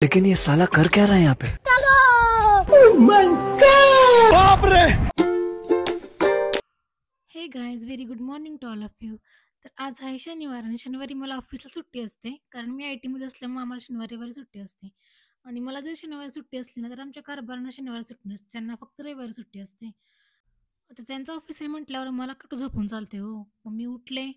लेकिन ये साला कर क्या रहा है यहाँ पे। Hey guys very good morning to all of you. तर आज आहे शनिवार आणि शनिवारी मला ऑफिसला सुट्टी असते कारण मी IT मध्ये असल्यामुळे आम्हाला शनिवारी रविवारी सुट्टी असते. आणि मला जर शनिवारी सुट्टी असली ना तर आमच्या कारभारांना शनिवारी सुट्टी नसते, त्यांना फक्त रविवारी सुट्टी असते. आता त्यांचं ऑफिस आहे म्हटल्यावर मला कुठं झोपून चालते हो. मग मी उठले,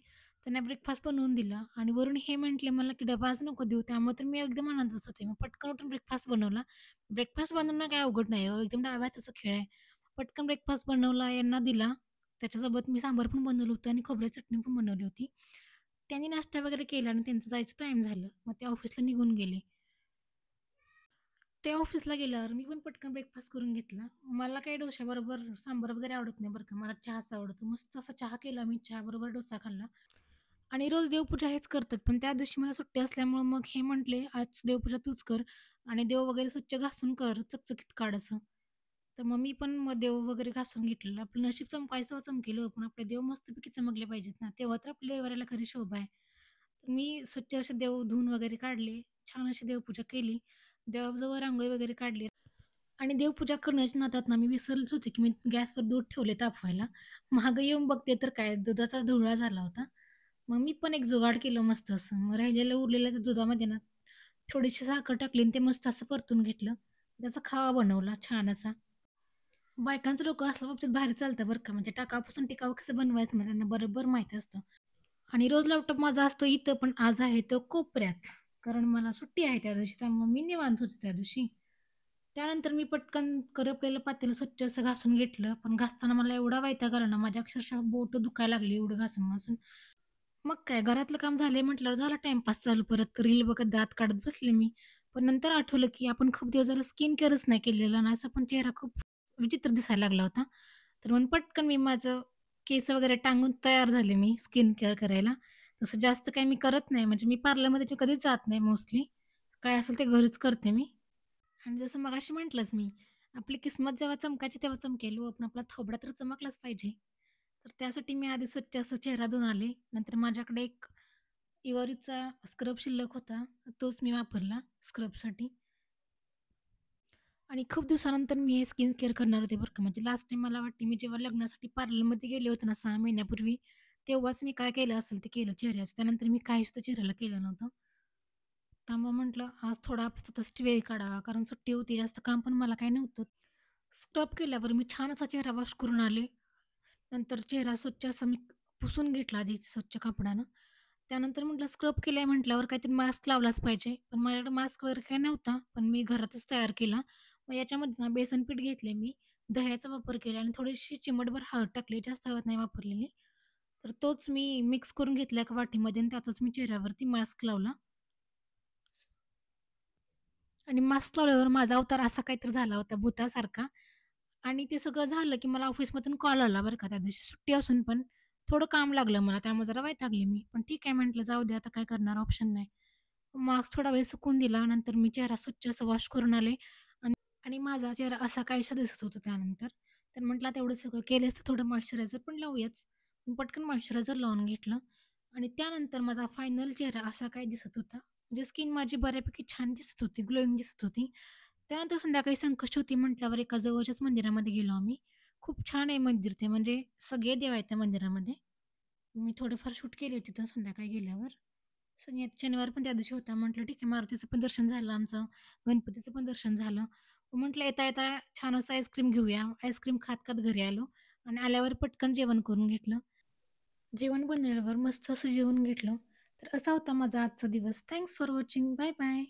त्यांना ब्रेकफास्ट बनवून दिला आणि वरून हे म्हटले मला की डबा आज नको देऊ, त्यामुळे तर मी एकदम आनंदात होते. मग पटकन उठून ब्रेकफास्ट बनवला. ब्रेकफास्ट बनवणं काय अवघड नाही हो, एकदम डाव्या हाताचा खेळ आहे. पटकन ब्रेकफास्ट बनवला, यांना दिला. त्याच्यासोबत मी सांबार पण बनवलं होतं आणि खोबऱ्याची चटणी पण बनवली होती. त्यांनी नाश्ता वगैरे केला आणि त्यांचं जायचं टाईम झालं. मग ते ऑफिसला निघून गेले. ते ऑफिसला गेल्यावर मी पण पटकन ब्रेकफास्ट करून घेतला. मला काही डोश्याबरोबर सांबार वगैरे आवडत नाही बरं का. मला चहाच आवडतो. मस्त असा चहा केला मी. चहाबरोबर डोसा खाल्ला आणि रोज देवपूजा हेच करतात. पण त्या दिवशी मला सुट्टी असल्यामुळं मग हे म्हटले, "आज देवपूजा तूच कर आणि देव वगैरे स्वच्छ घासून कर, चकचकीत काढ असं." तर मग मी पण मग देव वगैरे घासून घेतलेलं. आपलं नशीब चमकायचं तेव्हा चमकेल हो, पण आपले देव मस्तपैकी चमकले पाहिजेत ना, तेव्हा तर आपल्या देवाऱ्याला खरी शोभा आहे. तर मी स्वच्छ असे देव धुवून वगैरे काढले. छान अशी देवपूजा केली. देवाजवळ रांगोळी वगैरे काढली आणि देवपूजा करण्याच्या नादात ना मी विसरलेच होते, की मी गॅसवर दूध ठेवले तापवायला. मागं येऊन बघते तर काय दुधाचा धुरळा झाला होता. मग मी पण एक जुगाड केलं मस्त असं. मग राहिलेलं उरलेल्या त्या दुधामध्ये ना थोडीशी साखर टाकली आणि ते मस्त असं परतून घेतलं. त्याचा खवा बनवला छान असा. बायकांचं डोकं असल्या बाबतीत भारी चालतं बरं का. म्हणजे टाकाऊपासून टिकाऊ कसं बनवायचं ना त्यांना बरोबर माहिती असतं. आणि रोज लॅपटॉप माझा असतो इथं, पण आज आहे तो कोपऱ्यात. कारण मला सुट्टी आहे त्या दिवशी, त्यामुळे मी निवांत होते त्या दिवशी. त्यानंतर मी पटकन करपलेलं पातेलं स्वच्छ असं घासून घेतलं. पण घासताना मला एवढा वैताग आला ना, माझी अक्षरशः बोटं दुखायला लागली एवढं घासून-घासून. मग काय घरातलं काम झालंय म्हटल्यावर झाला टाईमपास चालू. परत रील बघत दात काढत बसले मी. पण नंतर आठवलं, की आपण खूप दिवस झालं स्किन केअरच नाही केलेलं आणि असा पण चेहरा खूप विचित्र दिसायला लागला होता. तर मग पटकन मी माझं केस वगैरे टांगून तयार झाले मी स्किन केअर करायला. तसं जास्त काही मी करत नाही, म्हणजे मी पार्लरमध्ये कधीच जात नाही मोस्टली. काय असेल ते घरीच करते मी. आणि जसं मगाशी म्हटलंच मी, आपली किस्मत जेव्हा चमकायची तेव्हा चमकेल हो. पण आपला थोबडा तर चमकलाच पाहिजे. तर त्यासाठी मी आधी स्वच्छ असं चेहरा धुवून आले. नंतर माझ्याकडे एक इव्हॉरिचा स्क्रब शिल्लक होता. तोच मी वापरला स्क्रबसाठी. आणि खूप दिवसानंतर मी हे स्किन केअर करणार होते बरं का. म्हणजे लास्ट टाईम मला वाटते मी जेव्हा लग्नासाठी पार्लरमध्ये गेले होते ना 6 महिन्यापूर्वी, तेव्हाच मी काय केलं असेल ते केलं चेहऱ्याचं. त्यानंतर मी काही सुद्धा चेहऱ्याला केलं नव्हतं. त्यामुळे म्हटलं आज थोडा स्वतःसाठी वेळ काढावा, कारण सुट्टी होती, जास्त काम पण मला काही नव्हतं. स्क्रब केल्यावर मी छान असा चेहरा वॉश करून आले. नंतर चेहरा स्वच्छ असा मी पुसून घेतला आधी स्वच्छ कापडानं. त्यानंतर म्हटलं स्क्रब केलंय म्हटल्यावर काहीतरी मास्क लावलाच पाहिजे. पण माझ्याकडे मास्क वगैरे काही नव्हता. पण मी घरातच तयार केला. मग याच्यामध्ये ना बेसन पीठ घेतले मी, दह्याचा वापर केला आणि थोडीशी चिमटभर हळद टाकली, जास्त हळद नाही वापरलेली. तर तोच मी मिक्स करून घेतला एका वाटीमध्ये आणि त्याचाच मी चेहऱ्यावरती मास्क लावला. आणि मास्क लावल्यावर माझा अवतार असा काहीतरी झाला होता भुतासारखा. आणि ते सगळं झालं, की मला ऑफिसमधून कॉल आला बरं का त्या दिवशी सुट्टी असून पण. थोडं काम लागलं मला त्यामुळे जरा वैतागले मी. पण ठीक आहे म्हटलं जाऊ दे आता काय करणार ऑप्शन नाही. मास्क थोडा वेळ सुकवून दिला. नंतर मी चेहरा स्वच्छ असं वॉश करून आले आणि आणि माझा चेहरा असा काहीसा दिसत होता त्यानंतर. तर म्हटलं आता एवढं सगळं केलंच तर थोडं मॉइश्चरायझर पण लावूयाच. पण पटकन मॉइश्चरायझर लावून घेतलं आणि त्यानंतर माझा फायनल चेहरा असा काही दिसत होता. म्हणजे स्किन माझी बऱ्यापैकी छान दिसत होती, ग्लोइंग दिसत होती. त्यानंतर संध्याकाळी संकष्टी म्हटल्यावर एका जवळच्याच मंदिरामध्ये गेलो आम्ही. खूप छान आहे मंदिर ते, म्हणजे सगळे देव आहेत त्या मंदिरामध्ये. मी थोडेफार शूट केले तिथं संध्याकाळी गेल्यावर. शनिवार पण त्या दिवशी होता. म्हटलं ठीक आहे मारुतीचं पण दर्शन झालं आमचं, गणपतीचं पण दर्शन झालं. म्हटलं येता-येता छान असं आईस्क्रीम घेऊया. आईस्क्रीम खात-खात घरी आलो आणि आल्यावर पटकन जेवण करून घेतलं. जेवण बनवल्यावर मस्त असं जेवून घेतलं. तर असा होता माझा आजचा दिवस. Thanks for watching. Bye bye.